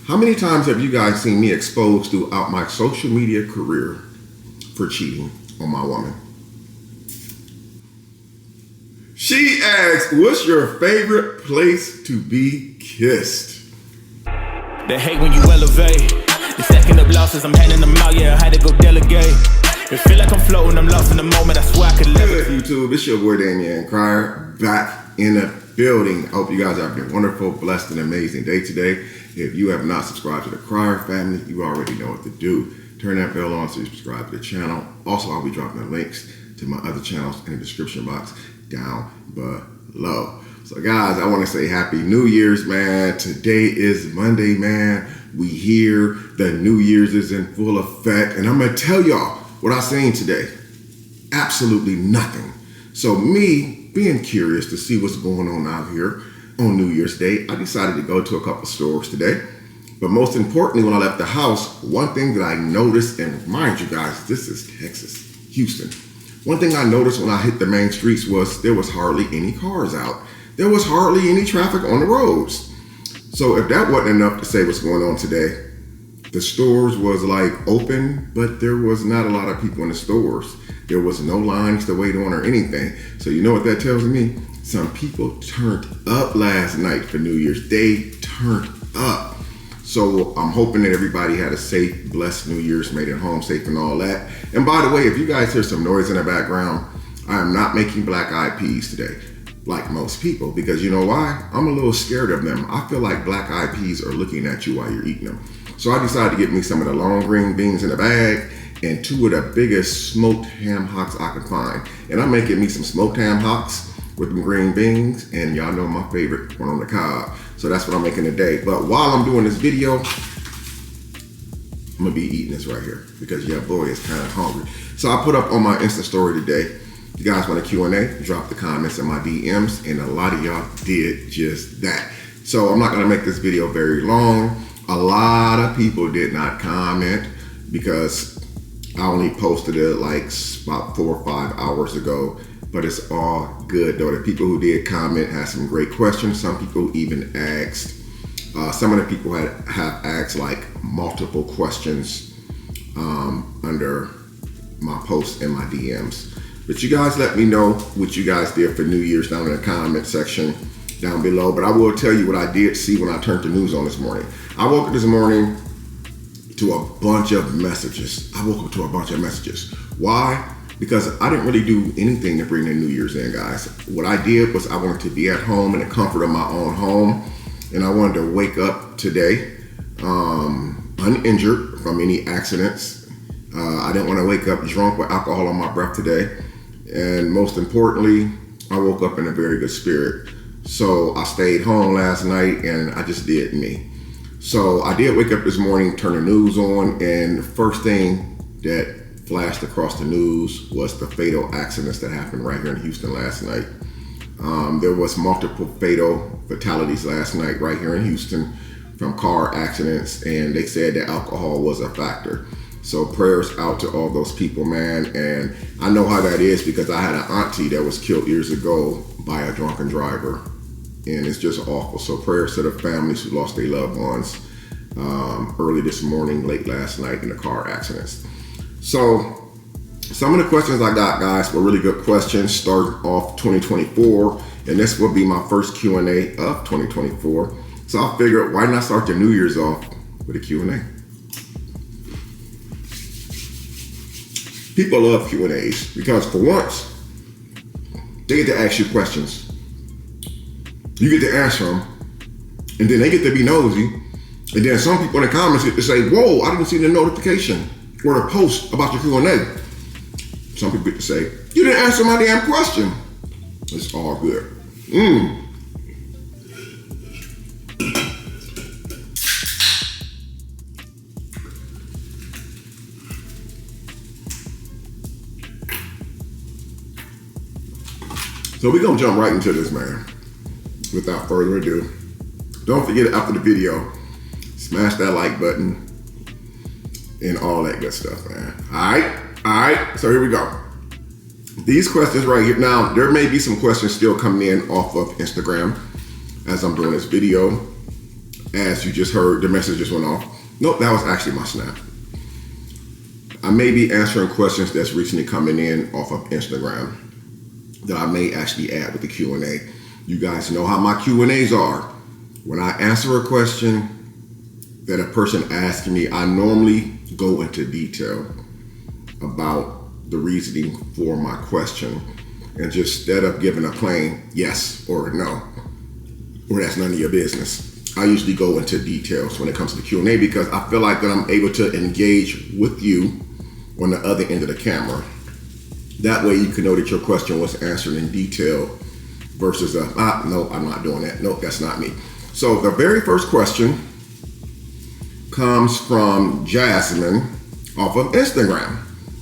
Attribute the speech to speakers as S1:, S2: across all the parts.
S1: How many times have you guys seen me exposed throughout my social media career for cheating on my woman? She asks, what's your favorite place to be kissed?
S2: They hate when you elevate. You're stacking up losses, I'm handing them out, yeah, I had to go delegate. It feel like I'm floating, I'm lost in the moment, I swear I could live it.
S1: YouTube, it's your boy Damian Cryer, back in the building. I hope you guys are having a wonderful, blessed, and amazing day today. If you have not subscribed to the Cryer family, you already know what to do. Turn that bell on so you subscribe to the channel. Also, I'll be dropping the links to my other channels in the description box down below. So guys, I want to say Happy New Year's, man. Today is Monday, man. We here, the New Year's is in full effect. And I'm going to tell y'all what I seen today. Absolutely nothing. So me being curious to see what's going on out here on New Year's Day, I decided to go to a couple stores today. But most importantly, when I left the house, one thing that I noticed, and mind you guys, this is Texas, Houston. One thing I noticed when I hit the main streets was there was hardly any cars out. There was hardly any traffic on the roads. So if that wasn't enough to say what's going on today, the stores was like open, but there was not a lot of people in the stores. There was no lines to wait on or anything. So you know what that tells me? Some people turned up last night for New Year's. They turned up. So I'm hoping that everybody had a safe, blessed New Year's, made it home safe and all that. And by the way, if you guys hear some noise in the background, I am not making black eyed peas today, like most people, because you know why? I'm a little scared of them. I feel like black eyed peas are looking at you while you're eating them. So I decided to get me some of the long green beans in a bag and two of the biggest smoked ham hocks I could find. And I'm making me some smoked ham hocks with them green beans, and y'all know my favorite, one on the cob. So that's what I'm making today. But while I'm doing this video, I'm gonna be eating this right here because your boy is kind of hungry. So I put up on my Insta story today, you guys want a Q&A, drop the comments in my DMs, and a lot of y'all did just that. So I'm not gonna make this video very long. A lot of people did not comment because I only posted it like about 4 or 5 hours ago, but it's all good though. The people who did comment had some great questions. Some people even asked, some of the people have asked like multiple questions under my posts and my DMs. But you guys let me know what you guys did for New Year's down in the comment section down below. But I will tell you what I did see when I turned the news on this morning. I woke up this morning to a bunch of messages. Why? Because I didn't really do anything to bring the New Year's in, guys. What I did was I wanted to be at home in the comfort of my own home. And I wanted to wake up today uninjured from any accidents. I didn't want to wake up drunk with alcohol on my breath today. And most importantly, I woke up in a very good spirit. So I stayed home last night and I just did me. So I did wake up this morning, turn the news on, and the first thing that flashed across the news was the fatal accidents that happened right here in Houston last night. There was multiple fatal fatalities last night right here in Houston from car accidents, and they said that alcohol was a factor. So prayers out to all those people, man. And I know how that is because I had an auntie that was killed years ago by a drunken driver. And it's just awful. So prayers to the families who lost their loved ones early this morning, late last night in the car accidents. So some of the questions I got, guys, were really good questions starting off 2024. And this will be my first Q&A of 2024. So I figured, why not start the New Year's off with a Q&A? People love Q&As because for once, they get to ask you questions. You get to answer them, and then they get to be nosy. And then some people in the comments get to say, whoa, I didn't see the notification or the post about your Q&A. Some people get to say, you didn't answer my damn question. It's all good. So we're gonna jump right into this, man. Without further ado, don't forget after the video, smash that like button and all that good stuff, man. All right, so here we go. These questions right here. Now, there may be some questions still coming in off of Instagram as I'm doing this video. as you just heard, the message just went off. Nope, that was actually my snap. I may be answering questions that's recently coming in off of Instagram that I may actually add with the Q&A. You guys know how my Q&As are. When I answer a question that a person asks me, I normally go into detail about the reasoning for my question, and just instead of giving a plain yes or no, or that's none of your business, I usually go into details when it comes to the Q&A because I feel like that I'm able to engage with you on the other end of the camera. That way you can know that your question was answered in detail versus no, I'm not doing that. Nope, that's not me. So the very first question comes from Jasmine off of Instagram.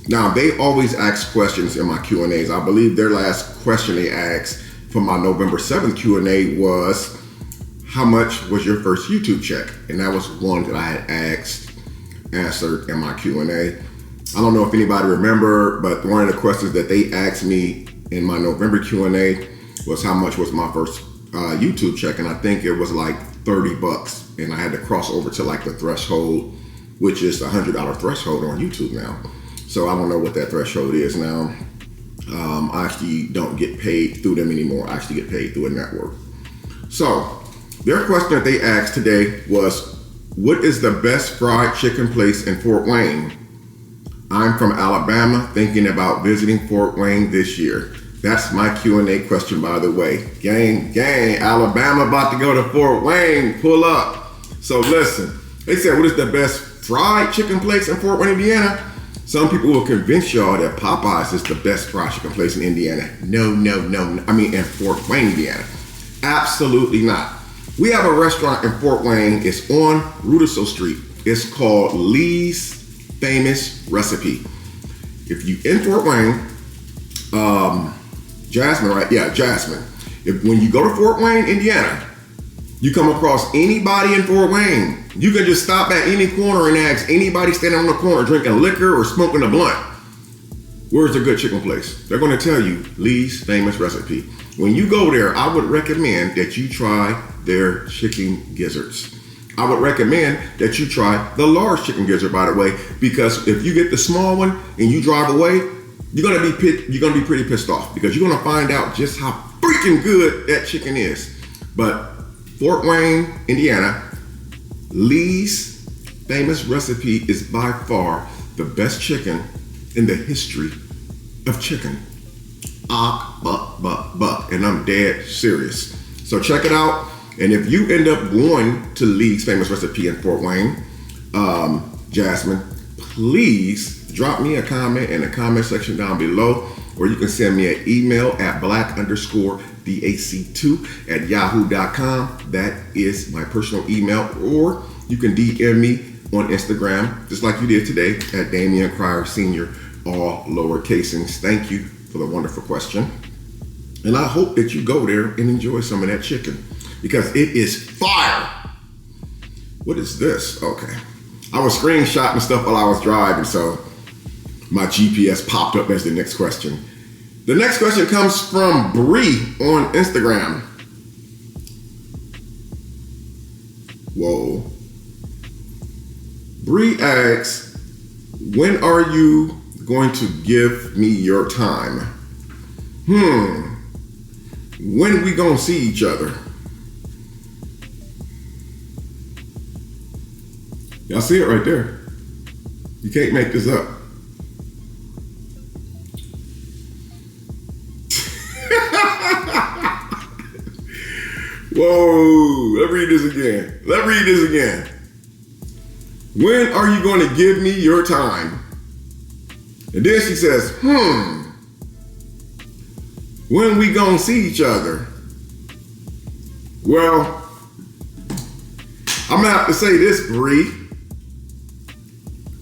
S1: Now, they always ask questions in my Q&As. I believe their last question they asked for my November 7th Q&A was, how much was your first YouTube check? And that was one that I had answered in my Q&A. I don't know if anybody remember, but one of the questions that they asked me in my November Q&A was how much was my first YouTube check, and I think it was like $30, and I had to cross over to like the threshold, which is the $100 threshold on YouTube now. So I don't know what that threshold is now. I actually don't get paid through them anymore. I actually get paid through a network. So their question that they asked today was, what is the best fried chicken place in Fort Wayne? I'm from Alabama, thinking about visiting Fort Wayne this year. That's my Q&A question, by the way. Gang, Alabama about to go to Fort Wayne, pull up. So listen, they said, what is the best fried chicken place in Fort Wayne, Indiana? Some people will convince y'all that Popeyes is the best fried chicken place in Indiana. No. I mean, in Fort Wayne, Indiana. Absolutely not. We have a restaurant in Fort Wayne. It's on Rudersell Street. It's called Lee's Famous Recipe. If you in Fort Wayne, Jasmine, right? Yeah, Jasmine. When you go to Fort Wayne, Indiana, you come across anybody in Fort Wayne, you can just stop at any corner and ask anybody standing on the corner drinking liquor or smoking a blunt, where's a good chicken place? They're going to tell you Lee's Famous Recipe. When you go there, I would recommend that you try their chicken gizzards. I would recommend that you try the large chicken gizzard, by the way, because if you get the small one and you drive away, you're gonna be pretty pissed off because you're gonna find out just how freaking good that chicken is. But Fort Wayne, Indiana, Lee's Famous Recipe is by far the best chicken in the history of chicken. Buck, and I'm dead serious. So check it out. And if you end up going to Lee's Famous Recipe in Fort Wayne, Jasmine, please drop me a comment in the comment section down below, or you can send me an email at black_BAC2@yahoo.com. That is my personal email, or you can DM me on Instagram, just like you did today, at Damian Cryer Sr., all lowercasings. Thank you for the wonderful question. And I hope that you go there and enjoy some of that chicken, because it is fire. What is this? Okay. I was screenshotting stuff while I was driving, so my GPS popped up as the next question. The next question comes from Bree on Instagram. Whoa. Bree asks, when are you going to give me your time? When we gonna see each other? Y'all see it right there. You can't make this up. Whoa, let's read this again. When are you going to give me your time? And then she says, when we gonna see each other? Well, I'm gonna have to say this, Bree.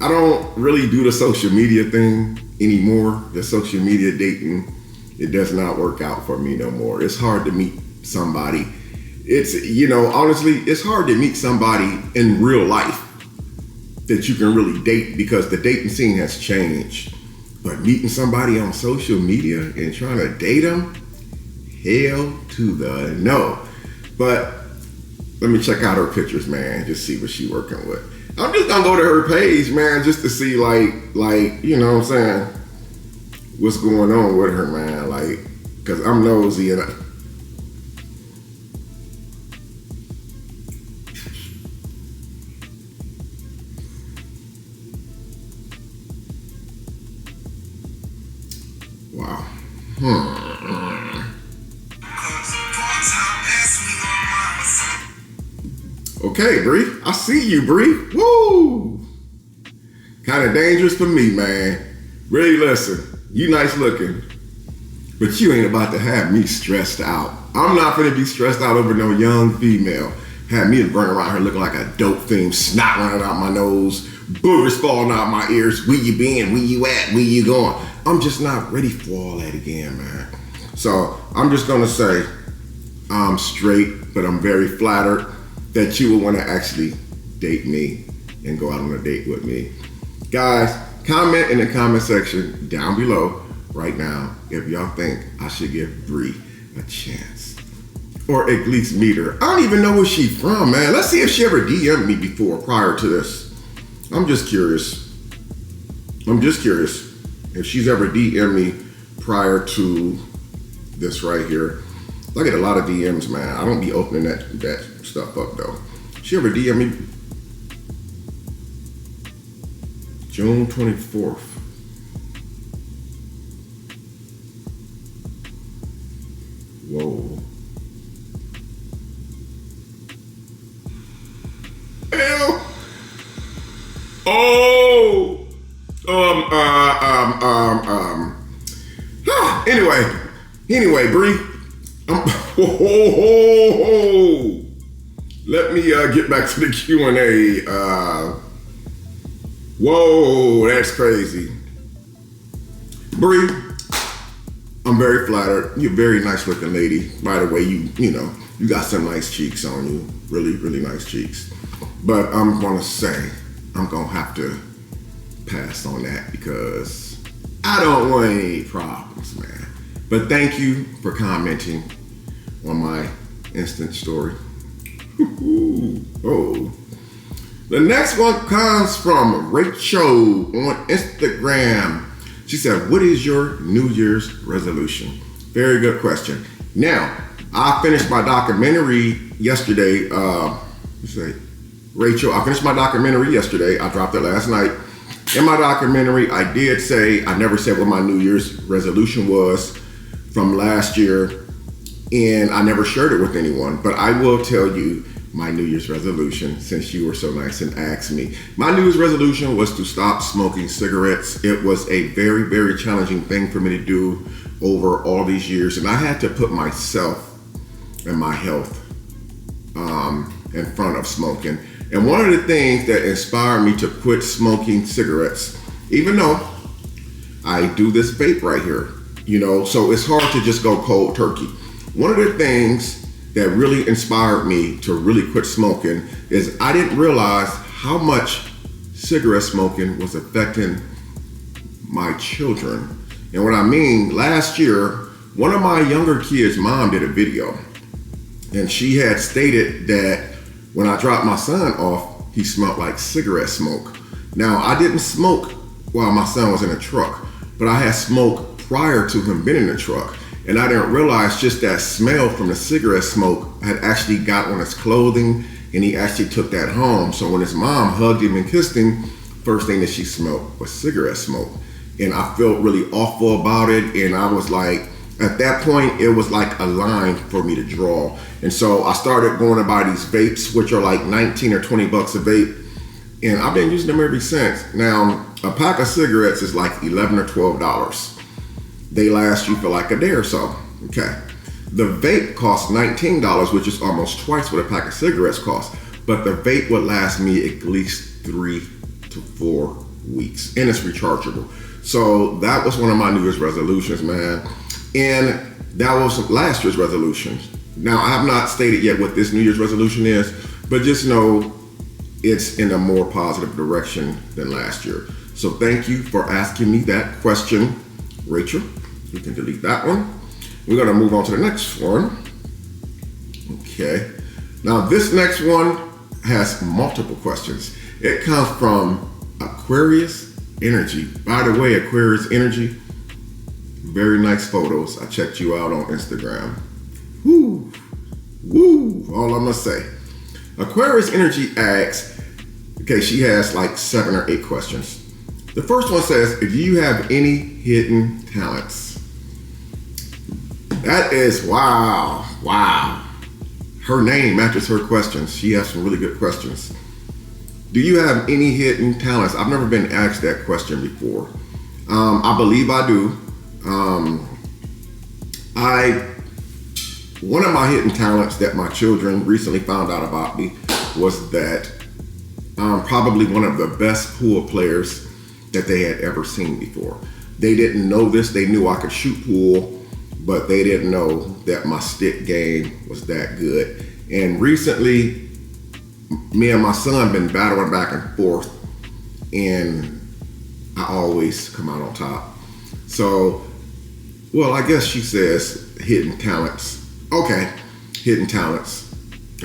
S1: I don't really do the social media thing anymore. The social media dating, it does not work out for me no more. It's hard to meet somebody. It's, honestly, it's hard to meet somebody in real life that you can really date, because the dating scene has changed. But meeting somebody on social media and trying to date them, hell to the no. But Let me check out her pictures, man. Just see what she working with. I'm just gonna go to her page, man, just to see like you know what I'm saying, what's going on with her, man. Like, cause I'm nosy and wow. Okay, Bree. I see you, Bree. Woo! Kind of dangerous for me, man. Really, listen. You nice looking, but you ain't about to have me stressed out. I'm not gonna be stressed out over no young female. Have me running around here looking like a dope fiend, snot running out my nose, boogers falling out my ears. Where you been? Where you at? Where you going? I'm just not ready for all that again, man. So I'm just gonna say I'm straight, but I'm very flattered that you would want to actually date me and go out on a date with me. Guys, comment in the comment section down below right now if y'all think I should give Bree a chance. Or at least meet her. I don't even know where she's from, man. Let's see if she ever DM'd me before, prior to this. I'm just curious if she's ever DM'd me prior to this right here. I get a lot of DMs, man. I don't be opening that stuff up though. She ever DM me? June 24th. Whoa. Hell. Oh. Anyway, Bree. Let me get back to the Q&A. Whoa, that's crazy. Bree, I'm very flattered. You're a very nice looking lady. By the way, you know, you got some nice cheeks on you. Really, really nice cheeks. But I'm gonna say, I'm gonna have to pass on that because I don't want any problems, man. But thank you for commenting on my instant story. Oh. The next one comes from Rachel on Instagram. She said, what is your New Year's resolution? Very good question. Now, I finished my documentary yesterday. Rachel, I finished my documentary yesterday. I dropped it last night. In my documentary, I did say, I never said what my New Year's resolution was from last year, and I never shared it with anyone, but I will tell you my New Year's resolution since you were so nice and asked me. My New Year's resolution was to stop smoking cigarettes. It was a very, very challenging thing for me to do over all these years, and I had to put myself and my health in front of smoking. And one of the things that inspired me to quit smoking cigarettes, even though I do this vape right here, you know, so it's hard to just go cold turkey. One of the things that really inspired me to really quit smoking is I didn't realize how much cigarette smoking was affecting my children. And what I mean, last year, one of my younger kids' mom did a video, and she had stated that when I dropped my son off, he smelled like cigarette smoke. Now, I didn't smoke while my son was in the truck, but I had smoked prior to him being in the truck. And I didn't realize just that smell from the cigarette smoke had actually got on his clothing, and he actually took that home. So when his mom hugged him and kissed him, first thing that she smelled was cigarette smoke. And I felt really awful about it. And I was like, at that point, it was like a line for me to draw. And so I started going to buy these vapes, which are like 19 or 20 bucks a vape. And I've been using them ever since. Now, a pack of cigarettes is like $11 or $12. They last you for like a day or so. Okay. The vape costs $19, which is almost twice what a pack of cigarettes costs. But the vape would last me at least 3 to 4 weeks. And it's rechargeable. So that was one of my New Year's resolutions, man. And that was last year's resolution. Now, I have not stated yet what this New Year's resolution is, but just know it's in a more positive direction than last year. So thank you for asking me that question, Rachel. You can delete that one. We're gonna move on to the next one. Okay. Now, this next one has multiple questions. It comes from Aquarius Energy. By the way, Aquarius Energy, very nice photos. I checked you out on Instagram. Woo, woo, all I'm gonna say. Aquarius Energy asks, okay, she has like 7 or 8 questions. The first one says, do you have any hidden talents? That is, wow. Her name matches her questions. She has some really good questions. Do you have any hidden talents? I've never been asked that question before. I believe I do. One of my hidden talents that my children recently found out about me was that I'm probably one of the best pool players that they had ever seen before. They didn't know this. They knew I could shoot pool, but they didn't know that my stick game was that good. And recently, me and my son been battling back and forth, and I always come out on top. So, well, I guess she says hidden talents. Okay, hidden talents.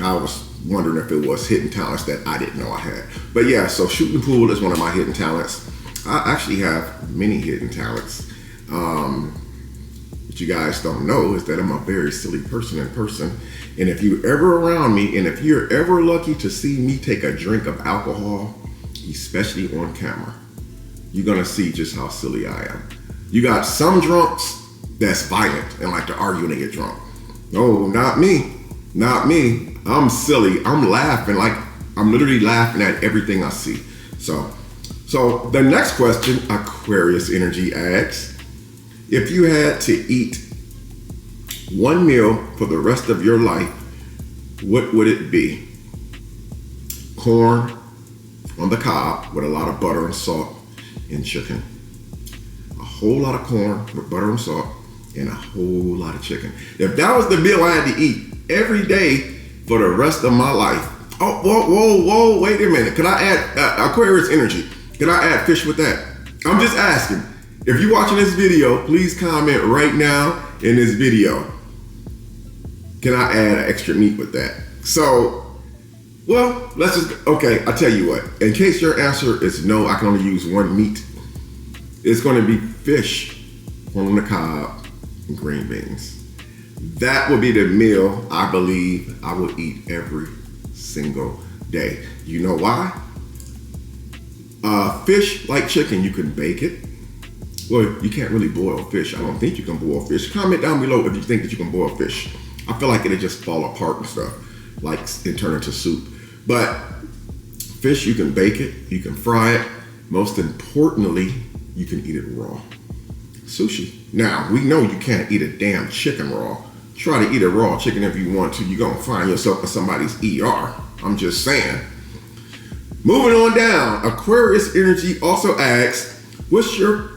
S1: I was wondering if it was hidden talents that I didn't know I had. But yeah, so shooting pool is one of my hidden talents. I actually have many hidden talents. What you guys don't know is that I'm a very silly person in person. And if you're ever around me, and if you're ever lucky to see me take a drink of alcohol, especially on camera, you're gonna see just how silly I am. You got some drunks that's violent and like to argue when they get drunk. No, not me. Not me. I'm silly. I'm laughing. Like, I'm literally laughing at everything I see. So the next question, Aquarius Energy asks, if you had to eat one meal for the rest of your life, what would it be? Corn on the cob with a lot of butter and salt and chicken. A whole lot of corn with butter and salt and a whole lot of chicken. If that was the meal I had to eat every day for the rest of my life. Oh, whoa, wait a minute. Can I add Aquarius Energy? Can I add fish with that? I'm just asking. If you're watching this video, please comment right now in this video. Can I add extra meat with that? So, well, okay, I'll tell you what. In case your answer is no, I can only use one meat. It's gonna be fish on the cob and green beans. That would be the meal I believe I would eat every single day. You know why? Fish, like chicken, you can bake it. Well, you can't really boil fish. I don't think you can boil fish. Comment down below if you think that you can boil fish. I feel like it'll just fall apart and stuff, like and turn into soup. But fish, you can bake it, you can fry it. Most importantly, you can eat it raw. Sushi. Now, we know you can't eat a damn chicken raw. Try to eat a raw chicken if you want to. You're going to find yourself in somebody's ER. I'm just saying. Moving on down, Aquarius Energy also asks, what's your...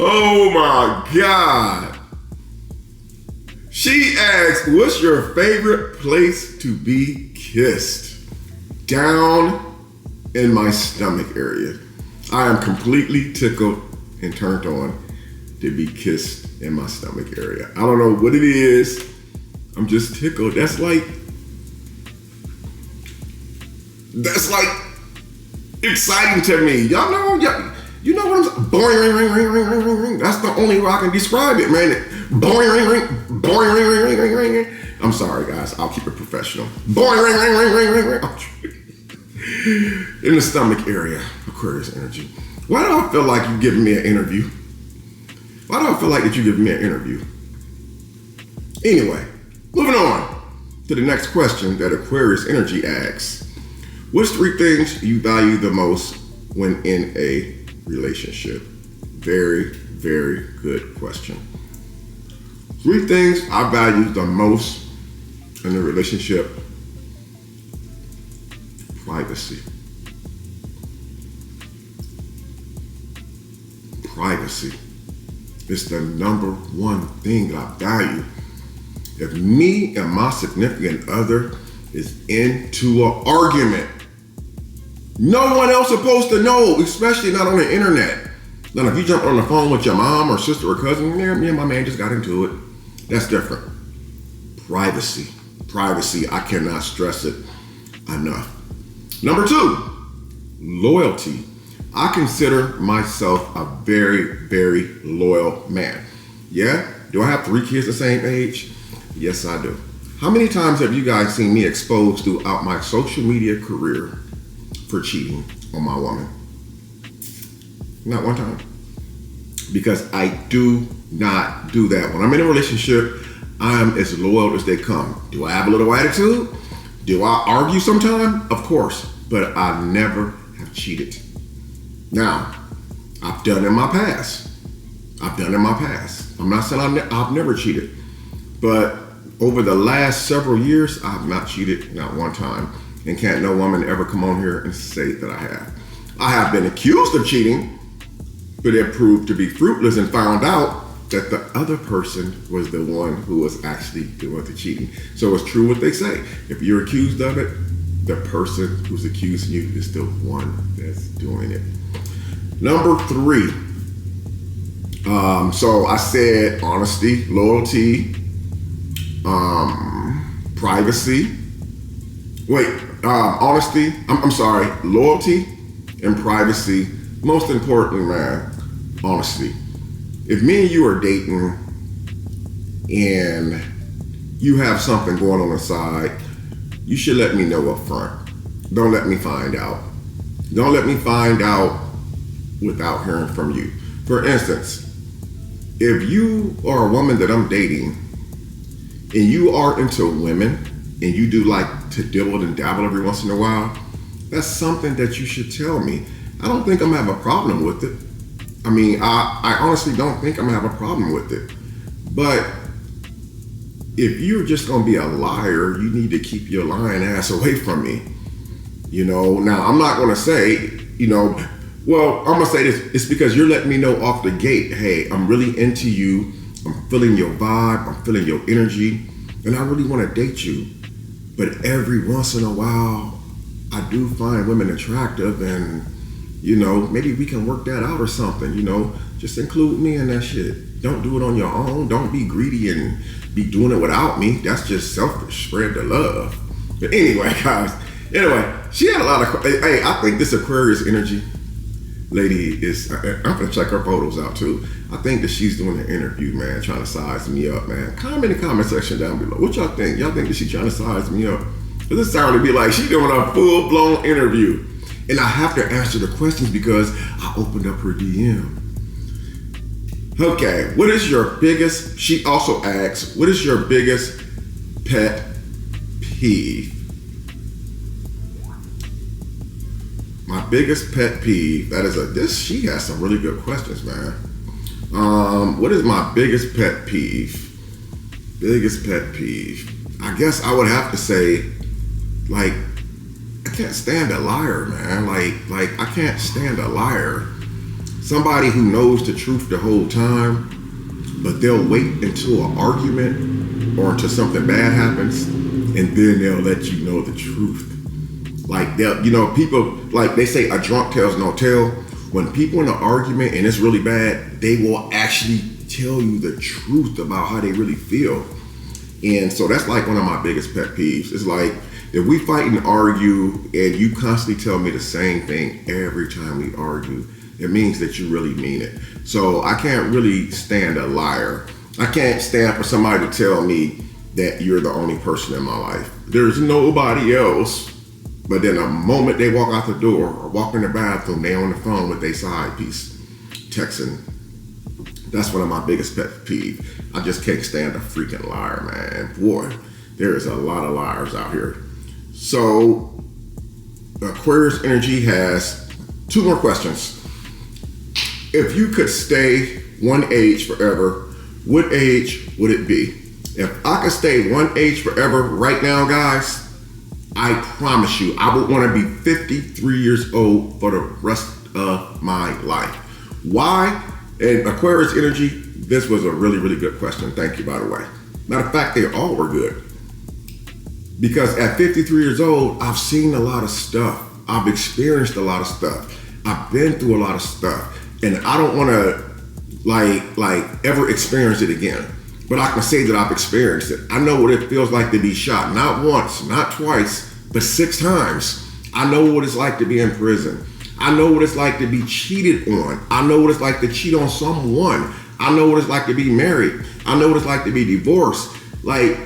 S1: Oh my God. She asks, what's your favorite place to be kissed? Down in my stomach area. I am completely tickled and turned on to be kissed in my stomach area. I don't know what it is. I'm just tickled. That's like exciting to me. Y'all know, you know what I'm saying? Boing, ring, ring, ring, ring, ring, ring, ring. That's the only way I can describe it, man. Boing, ring, ring, boing, ring, ring, ring, ring, ring. I'm sorry, guys. I'll keep it professional. Boing, ring, ring, ring, ring, ring, ring. In the stomach area, Aquarius Energy. Why do I feel like you're giving me an interview? Why do I feel like that you're giving me an interview? Anyway, moving on to the next question that Aquarius Energy asks. What's 3 things you value the most when in a relationship? Very, very good question. 3 things I value the most in a relationship. Privacy. Privacy is the number 1 thing that I value. If me and my significant other is into an argument, no one else supposed to know, especially not on the internet. Now, if you jump on the phone with your mom or sister or cousin, yeah, me and my man just got into it. That's different. Privacy. Privacy, I cannot stress it enough. Number 2, loyalty. I consider myself a very, very loyal man. Yeah? Do I have 3 kids the same age? Yes, I do. How many times have you guys seen me exposed throughout my social media career for cheating on my woman? Not one time. Because I do not do that. When I'm in a relationship, I'm as loyal as they come. Do I have a little attitude? Do I argue sometime? Of course. But I never have cheated. Now, I've done in my past. I'm not saying I've never cheated. But over the last several years, I have not cheated, not one time. And can't no woman ever come on here and say that I have. I have been accused of cheating, but it proved to be fruitless and found out that the other person was the one who was actually doing the cheating. So it's true what they say. If you're accused of it, the person who's accusing you is the one that's doing it. Number 3. So I said honesty, loyalty, privacy. Honesty. I'm sorry, loyalty and privacy. Most importantly, man, honesty. If me and you are dating and you have something going on inside, you should let me know up front. Don't let me find out. Don't let me find out without hearing from you. For instance, if you are a woman that I'm dating and you are into women and you do like to dibble and dabble every once in a while, that's something that you should tell me. I don't think I'm gonna have a problem with it. I mean, I honestly don't think I'm gonna have a problem with it. But if you're just gonna be a liar, you need to keep your lying ass away from me. Now I'm not gonna say, well, I'm gonna say this, it's because you're letting me know off the gate, hey, I'm really into you, I'm feeling your vibe, I'm feeling your energy, and I really wanna date you. But every once in a while, I do find women attractive and, maybe we can work that out or something, just include me in that shit. Don't do it on your own. Don't be greedy and be doing it without me. That's just selfish. Spread the love. But anyway, guys, she had a lot of, hey, I think this Aquarius energy lady is, I'm gonna check her photos out too. I think that she's doing an interview, man, trying to size me up, man. Comment in the comment section down below. What y'all think? Y'all think that she's trying to size me up? Because this sounded to be like she's doing a full-blown interview. And I have to answer the questions because I opened up her DM. Okay, what is your biggest, she also asks, what is your biggest pet peeve? My biggest pet peeve, she has some really good questions, man. What is my biggest pet peeve? Biggest pet peeve. I guess I would have to say, I can't stand a liar, man. Like I can't stand a liar. Somebody who knows the truth the whole time, but they'll wait until an argument or until something bad happens, and then they'll let you know the truth. Like people, like they say, a drunk tells no tale. When people in an argument and it's really bad, they will actually tell you the truth about how they really feel. And so that's like one of my biggest pet peeves. It's like, if we fight and argue and you constantly tell me the same thing every time we argue, it means that you really mean it. So I can't really stand a liar. I can't stand for somebody to tell me that you're the only person in my life. There's nobody else. But then the moment they walk out the door or walk in the bathroom, they on the phone with their side piece, texting. That's one of my biggest pet peeves. I just can't stand a freaking liar, man. Boy, there is a lot of liars out here. So Aquarius energy has 2 more questions. If you could stay one age forever, what age would it be? If I could stay one age forever right now, guys, I promise you, I would want to be 53 years old for the rest of my life. Why? And Aquarius energy, this was a really, really good question. Thank you, by the way. Matter of fact, they all were good. Because at 53 years old, I've seen a lot of stuff. I've experienced a lot of stuff. I've been through a lot of stuff. and I don't want to like ever experience it again. But I can say that I've experienced it. I know what it feels like to be shot, not once, not twice, but 6 times. I know what it's like to be in prison. I know what it's like to be cheated on. I know what it's like to cheat on someone. I know what it's like to be married. I know what it's like to be divorced. Like,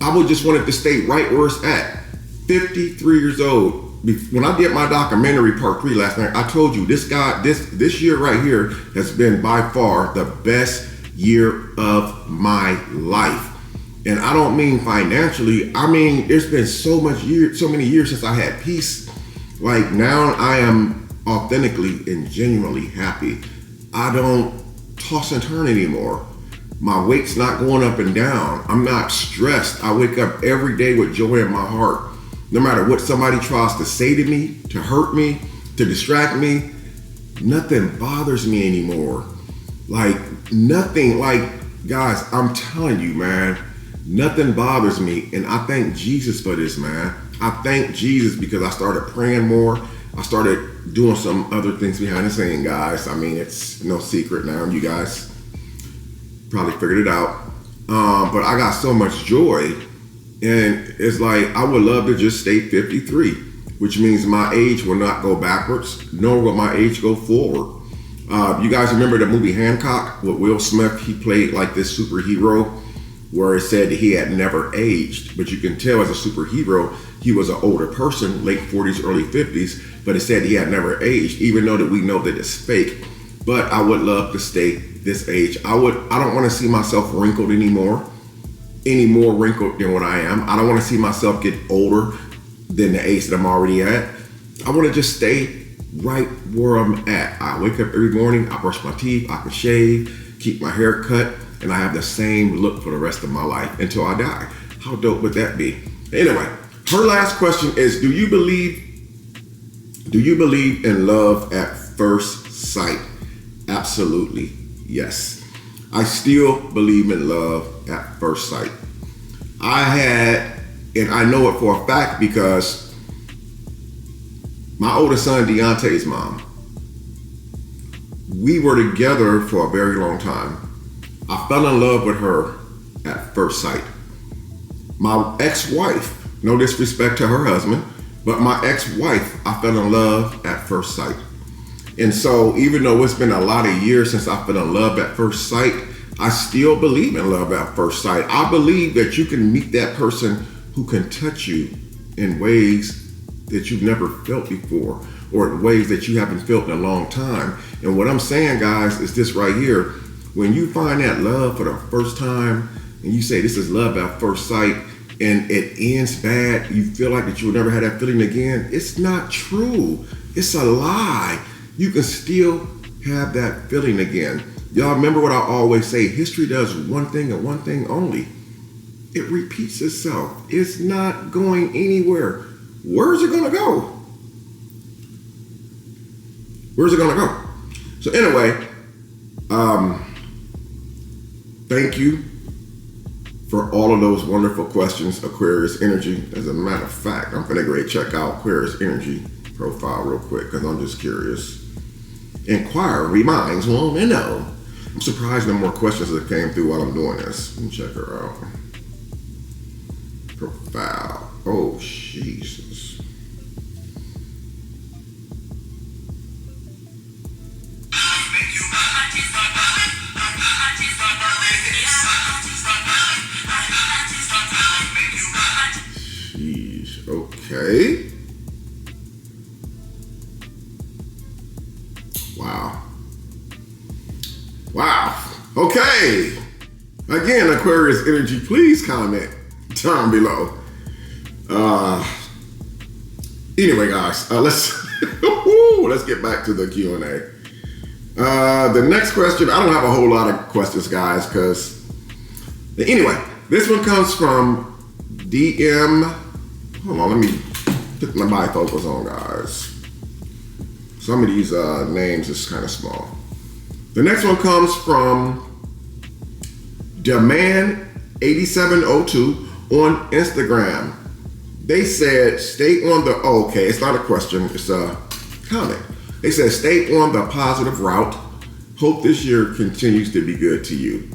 S1: I would just want it to stay right where it's at. 53 years old. When I did my documentary part 3 last night, I told you this year right here has been by far the best year of my life. And I don't mean financially. I mean, there's been so many years since I had peace. Like, now I am authentically and genuinely happy. I don't toss and turn anymore. My weight's not going up and down. I'm not stressed. I wake up every day with joy in my heart. No matter what somebody tries to say to me, to hurt me, to distract me, nothing bothers me anymore. Like, nothing. Like, guys, I'm telling you, man, nothing bothers me. And I thank Jesus for this, man. I thank Jesus because I started praying more. I started doing some other things behind the scene, guys. I mean, it's no secret now. You guys probably figured it out. But I got so much joy. And it's like, I would love to just stay 53, which means my age will not go backwards, nor will my age go forward. You guys remember the movie Hancock with Will Smith? He played like this superhero where it said that he had never aged. But you can tell as a superhero, he was an older person, late 40s, early 50s, but it said he had never aged, even though that we know that it's fake. But I would love to stay this age. I don't want to see myself wrinkled anymore. Any more wrinkled than what I am. I don't want to see myself get older than the age that I'm already at. I want to just stay right where I'm at. I wake up every morning, I brush my teeth, I can shave, keep my hair cut, and I have the same look for the rest of my life until I die. How dope would that be? Anyway, her last question is, do you believe in love at first sight? Absolutely, yes. I still believe in love at first sight. And I know it for a fact because my oldest son, Deontay's mom, we were together for a very long time. I fell in love with her at first sight. My ex-wife, no disrespect to her husband, but my ex-wife, I fell in love at first sight. And so even though it's been a lot of years since I fell in love at first sight, I still believe in love at first sight. I believe that you can meet that person who can touch you in ways that you've never felt before, or in ways that you haven't felt in a long time. And what I'm saying, guys, is this right here. When you find that love for the first time, and you say this is love at first sight, and it ends bad, you feel like that you'll never have that feeling again, it's not true. It's a lie. You can still have that feeling again. Y'all remember what I always say, history does one thing and one thing only. It repeats itself. It's not going anywhere. Where's it gonna go? Where's it gonna go? So anyway, thank you for all of those wonderful questions, Aquarius Energy. As a matter of fact, I'm gonna go ahead and check out Aquarius Energy profile real quick because I'm just curious. Inquiry minds want to know. I'm surprised no more questions that came through while I'm doing this. Let me check her out. Profile. Oh, Jesus. Jeez. Okay. Wow. Okay. Again, Aquarius Energy, please comment down below. Anyway, guys, let's get back to the Q&A. The next question, I don't have a whole lot of questions, guys, because anyway, this one comes from DM. Hold on, let me put my bifocals on, guys. Some of these names is kind of small. The next one comes from Demand8702 on Instagram. They said, stay on the, okay, it's not a question, it's a comment. They said, stay on the positive route. Hope this year continues to be good to you.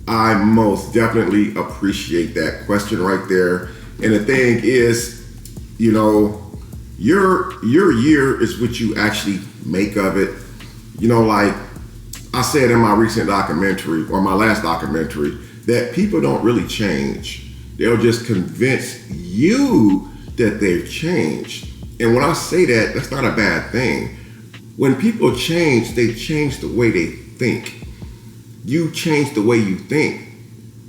S1: I most definitely appreciate that question right there. And the thing is, you know, your year is what you actually make of it. You know, like I said in my recent documentary, or my last documentary, that people don't really change. They'll just convince you that they've changed. And when I say that, that's not a bad thing. When people change, they change the way they think. You change the way you think.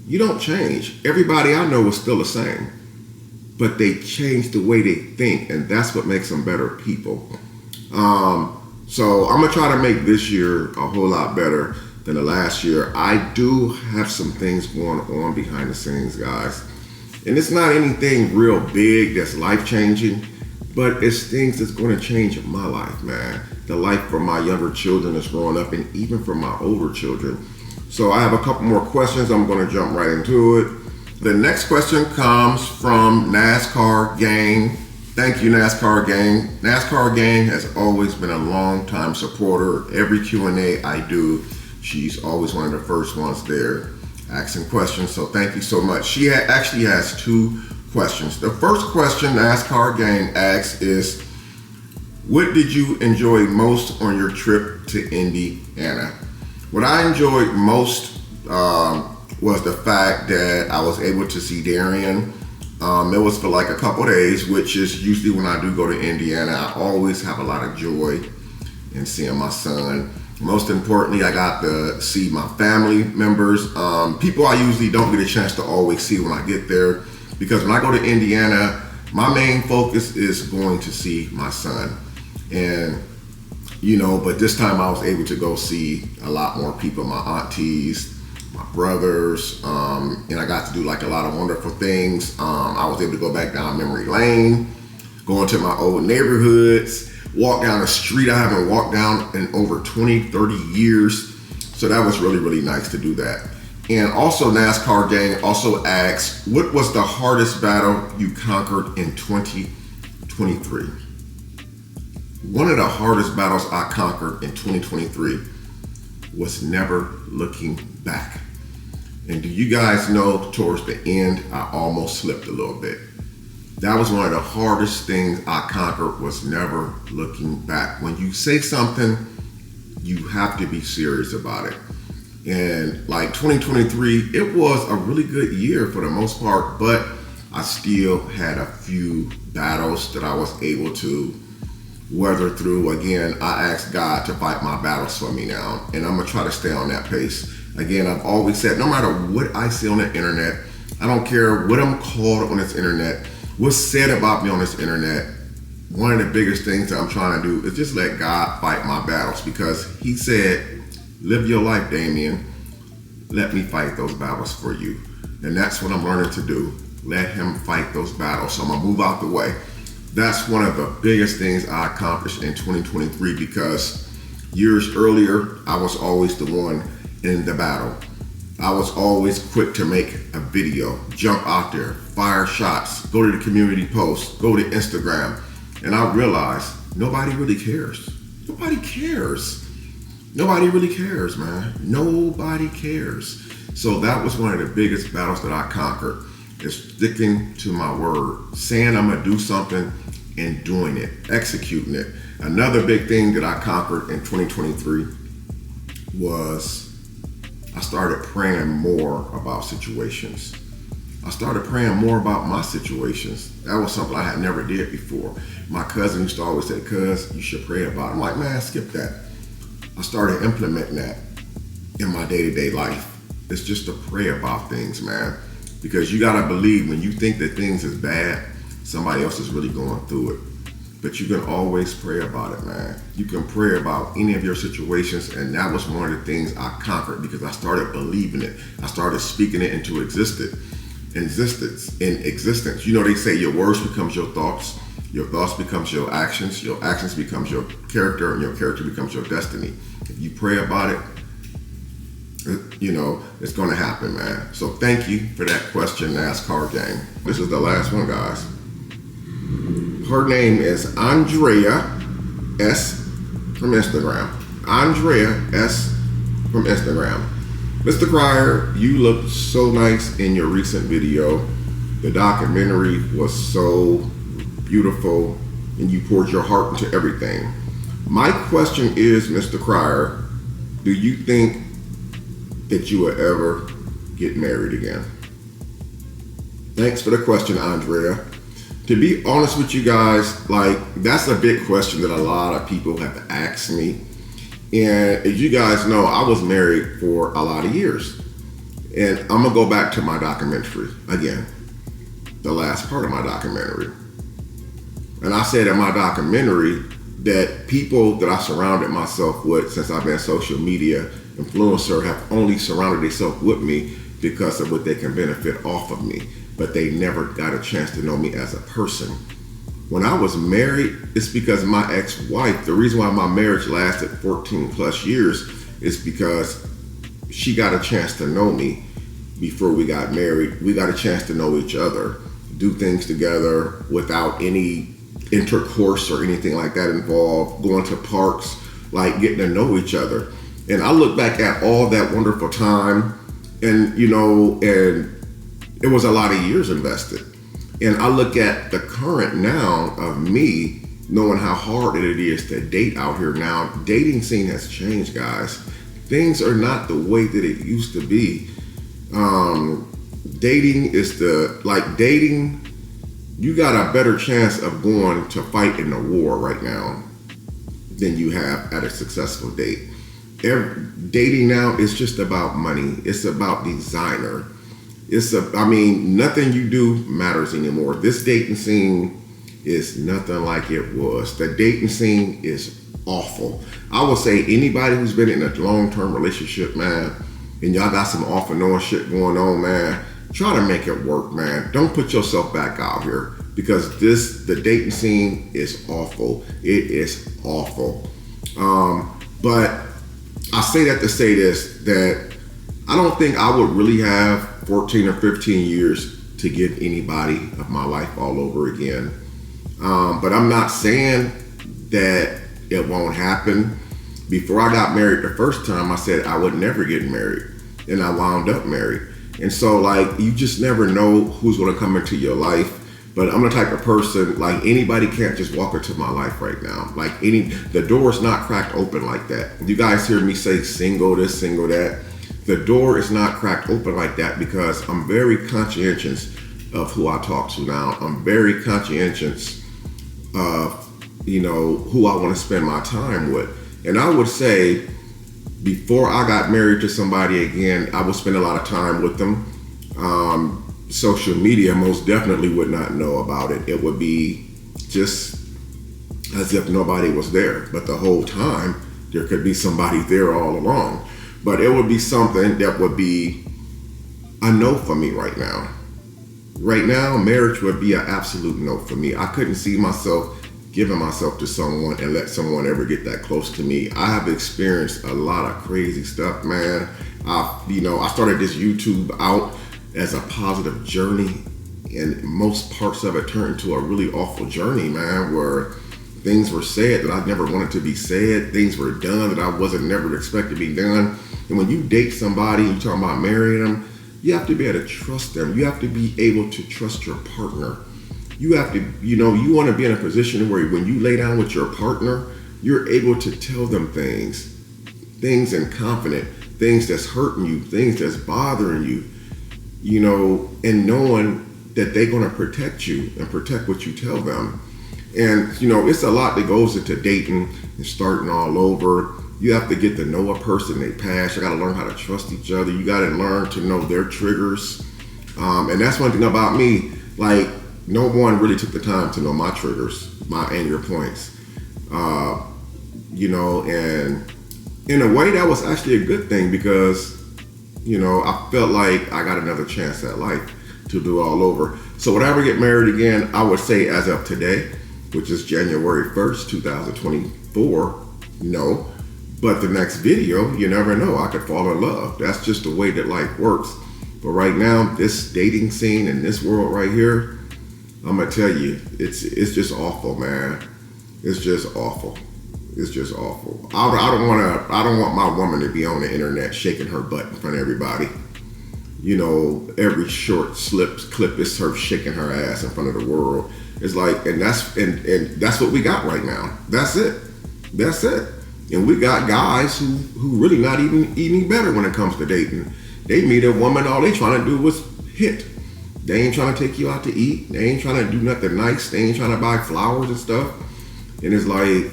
S1: You don't change. Everybody I know is still the same, but they change the way they think, and that's what makes them better people. So I'm gonna try to make this year a whole lot better than the last year. I do have some things going on behind the scenes, guys, and it's not anything real big that's life-changing, but it's things that's going to change my life, man. The life for my younger children that's growing up, and even for my older children. So I have a couple more questions. I'm going to jump right into it. The next question comes from NASCAR Gang. Thank you, NASCAR Gang. NASCAR Gang has always been a long-time supporter. Every Q&A I do, she's always one of the first ones there asking questions. So thank you so much. She actually has two questions. The first question NASCAR Gang asks is, what did you enjoy most on your trip to Indiana? What I enjoyed most was the fact that I was able to see Darian. It was for like a couple days, which is usually when I do go to Indiana. I always have a lot of joy in seeing my son. Most importantly, I got to see my family members, people I usually don't get a chance to always see when I get there. Because when I go to Indiana, my main focus is going to see my son. And, you know, but this time I was able to go see a lot more people, my aunties, my brothers, and I got to do like a lot of wonderful things. I was able to go back down memory lane, go into my old neighborhoods, walk down a street I haven't walked down in over 20, 30 years. So that was really, really nice to do that. And also NASCAR Gang also asks, what was the hardest battle you conquered in 2023? One of the hardest battles I conquered in 2023 was never looking back. And do you guys know, towards the end, I almost slipped a little bit. That was one of the hardest things I conquered, was never looking back. When you say something, you have to be serious about it. And like 2023, it was a really good year for the most part, but I still had a few battles that I was able to weather through. Again, I asked God to fight my battles for me now, and I'm gonna try to stay on that pace. Again, I've always said, no matter what I see on the internet, I don't care what I'm called on this internet, what's said about me on this internet, one of the biggest things that I'm trying to do is just let God fight my battles, because he said, live your life, Damien. Let me fight those battles for you. And that's what I'm learning to do. Let him fight those battles. So I'm gonna move out the way. That's one of the biggest things I accomplished in 2023, because years earlier, I was always the one in the battle. I was always quick to make a video, jump out there, fire shots, go to the community post, go to Instagram. And I realized nobody really cares. Nobody cares. Nobody really cares, man. Nobody cares. So that was one of the biggest battles that I conquered, is sticking to my word, saying I'm gonna do something and doing it, executing it. Another big thing that I conquered in 2023 was I started praying more about situations. I started praying more about my situations. That was something I had never did before. My cousin used to always say, cuz, you should pray about it. I'm like, man, skip that. I started implementing that in my day-to-day life. It's just to pray about things, man. Because you gotta believe, when you think that things is bad, somebody else is really going through it. But you can always pray about it, man. You can pray about any of your situations, and that was one of the things I conquered, because I started believing it. I started speaking it into existence. You know, they say your words becomes your thoughts becomes your actions becomes your character, and your character becomes your destiny. If you pray about it, you know, it's going to happen, man. So thank you for that question, NASCAR Gang. This is the last one, guys. Her name is Andrea S. from Instagram. Andrea S from Instagram. Mr. Crier, you looked so nice in your recent video. The documentary was so beautiful and you poured your heart into everything. My question is, Mr. Crier, do you think that you will ever get married again? Thanks for the question, Andrea. To be honest with you guys, like, that's a big question that a lot of people have asked me. And as you guys know, I was married for a lot of years. And I'm gonna go back to my documentary again, the last part of my documentary. And I said in my documentary that people that I surrounded myself with since I've been a social media influencer have only surrounded themselves with me because of what they can benefit off of me, but they never got a chance to know me as a person. When I was married, it's because my ex-wife, the reason why my marriage lasted 14 plus years is because she got a chance to know me before we got married. We got a chance to know each other, do things together without any intercourse or anything like that involved, going to parks, like getting to know each other. And I look back at all that wonderful time and, and it was a lot of years invested. And I look at the current now of me, knowing how hard it is to date out here now. Dating scene has changed, guys. Things are not the way that it used to be. Dating, you got a better chance of going to fight in a war right now than you have at a successful date. Dating now is just about money. It's about designer. Nothing you do matters anymore. This dating scene is nothing like it was. The dating scene is awful. I would say anybody who's been in a long-term relationship, man, and y'all got some off and on shit going on, man, try to make it work, man. Don't put yourself back out here because the dating scene is awful. It is awful. But I say that to say this, that I don't think I would really have 14 or 15 years to give anybody of my life all over again. But I'm not saying that it won't happen. Before I got married the first time, I said I would never get married. And I wound up married. And so, you just never know who's gonna come into your life. But I'm the type of person, anybody can't just walk into my life right now. The door's not cracked open like that. You guys hear me say single this, single that. The door is not cracked open like that because I'm very conscientious of who I talk to now. I'm very conscientious of, who I want to spend my time with. And I would say before I got married to somebody again, I would spend a lot of time with them. Social media most definitely would not know about it. It would be just as if nobody was there. But the whole time, there could be somebody there all along. But it would be something that would be a no for me right now. Right now, marriage would be an absolute no for me. I couldn't see myself giving myself to someone and let someone ever get that close to me. I have experienced a lot of crazy stuff, man. I started this YouTube out as a positive journey, and most parts of it turned into a really awful journey, man, where things were said that I never wanted to be said. Things were done that I wasn't never expected to be done. And when you date somebody and you're talking about marrying them, you have to be able to trust them. You have to be able to trust your partner. You have to, you want to be in a position where when you lay down with your partner, you're able to tell them things in confidence, things that's hurting you, things that's bothering you, and knowing that they're going to protect you and protect what you tell them. And, it's a lot that goes into dating and starting all over. You have to get to know a person, their past. You got to learn how to trust each other. You got to learn to know their triggers. And that's one thing about me. No one really took the time to know my triggers, my anger points. And in a way, that was actually a good thing because, I felt like I got another chance at life to do all over. So would I ever get married again? I would say as of today, which is January 1st, 2024, no. But the next video, you never know. I could fall in love. That's just the way that life works. But right now, this dating scene in this world right here, I'm gonna tell you, it's just awful, man. It's just awful. It's just awful. I don't want my woman to be on the internet shaking her butt in front of everybody. You know, every short clip is her shaking her ass in front of the world. It's like, and that's what we got right now. That's it. And we got guys who really not even any better when it comes to dating. They meet a woman, all they trying to do is hit. They ain't trying to take you out to eat. They ain't trying to do nothing nice. They ain't trying to buy flowers and stuff. And it's like,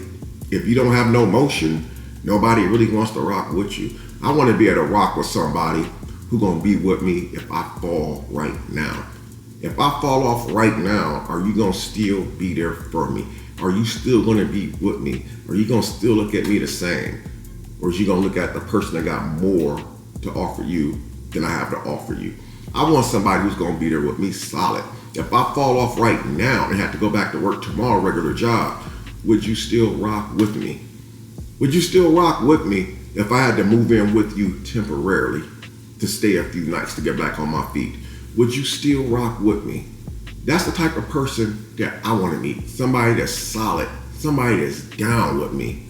S1: if you don't have no motion, nobody really wants to rock with you. I want to be able to rock with somebody who gonna be with me if I fall right now. If I fall off right now, are you gonna still be there for me? Are you still gonna be with me? Are you gonna still look at me the same? Or is you gonna look at the person that got more to offer you than I have to offer you? I want somebody who's gonna be there with me solid. If I fall off right now and have to go back to work tomorrow, regular job, would you still rock with me? Would you still rock with me if I had to move in with you temporarily to stay a few nights to get back on my feet? Would you still rock with me? That's the type of person that I want to meet. Somebody that's solid, somebody that's down with me.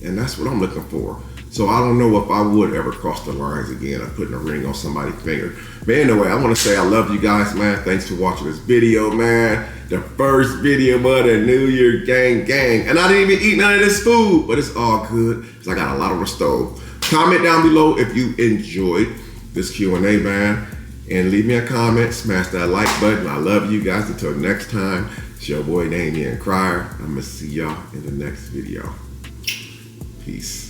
S1: And that's what I'm looking for. So I don't know if I would ever cross the lines again of putting a ring on somebody's finger. But anyway, I want to say I love you guys, man. Thanks for watching this video, man. The first video of the New Year gang. And I didn't even eat none of this food, but it's all good because I got a lot on the stove. Comment down below if you enjoyed this Q&A, man. And leave me a comment, smash that like button. I love you guys. Until next time, it's your boy TheCryerFamily. I'm going to see y'all in the next video. Peace.